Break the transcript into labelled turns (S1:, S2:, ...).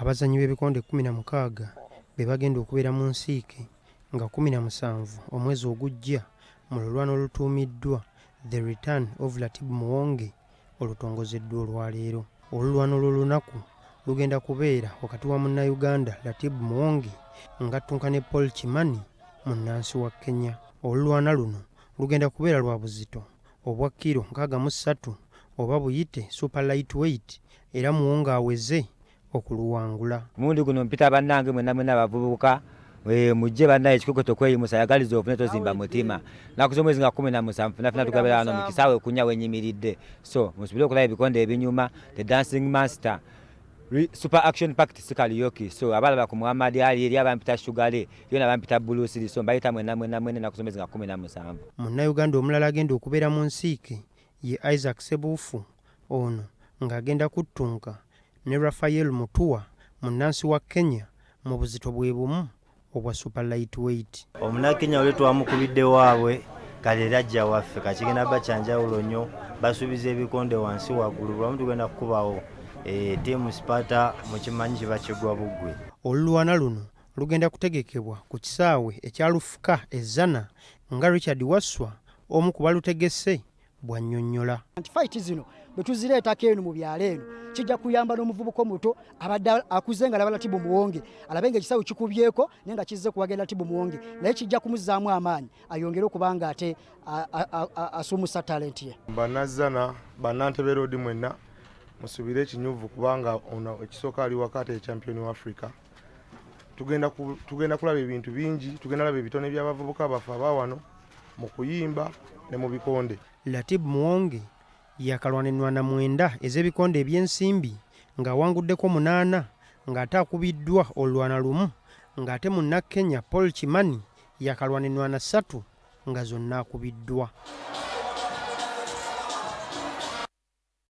S1: Abazanyi b'ebikonde 16 be bagenda okubeera mu nsiike nga 17 omwezi ogujja mu lulwana olutuumiddwa The Return of Latibu Muwonge olutongozeddwa olwaleero. Olulwana olw'olunaku lugenda kubeera wakati wa Munnayuganda Latibu Muwonge ng'attunka ne Paul Kimani munnansi wa Kenya. Olulwana luno lugenda kubeera lwa buzito obwa kilo 63 oba buyite super lightweight era Muwonge aweze okuluwangula.
S2: Mundi guno mpita bannange mwenna abavubuka mujje bannaye ekikokoto kweyimusa yagaliza ofune tozimba mutima nakuza omwezi nga 17 funafuna tukabera wano mu kisaawe kunya wenyimiridde. So musubire okulaba ebikonde ebinyuma The Dancing Master Super Action Pact karaoke. So abalaba ku Muhammad Ali eri abampita Sugale yona abampita Bruce Lee. So mbayita mwenna nakuza omwezi nga 17.
S1: Munnayuganda omulala agenda okubeera mu nsiike ye Isaac Sebuufu ono ng'agenda kuttunka ne Raphael Mutua munnansi wa Kenya mu buzito bwe bumu obwa super lightweight.
S3: Omunnakenya ole twamukubidde waabwe kale era ajja waffe kakigenda bacyanjawulo nnyo basuubiza ebikonde wansi waggulu lwamu tugenda kukubawo tiimu Sparta mukimanyi kiba kigwa buggwe.
S1: Olulwana luno lugenda kutegekebwa ku kisaawe ekya Lufuka ezzana nga Richard Wasswa omu ku balutegese bw'annyonnyola.
S4: Fight zino bwe tuzireetako eno mu byalo eno kijja kuyamba n'omuvubuka omuto abadde akuze nga alaba Latibu Muwonge alabe nga ekisaawe kikubyeko naye nga kizze kuwagira Latibu Muwonge naye kijja kumuzzaamu amaanyi ayongere okubanga ate asumusa talenti ye.
S5: Bannazana bannantebe road mwenna musubire ekinyuvu kubanga ono ekisooka ali wakati champion wa Africa. Tugenda kulaba ebintu bingi, tugenda kulaba ebitone by'abavubuka bafa bawano mu kuyimba ne mu bikonde.
S1: Latibu Muwonge yakalwanirwa 9 ez'ebikonde eby'ensimbi ng'awanguddeko 8 ng'ate akubiddwa olwana lumu ng'ate Munnakenya Paul Kimani yakalwanirwa 3 nga zonna akubiddwa.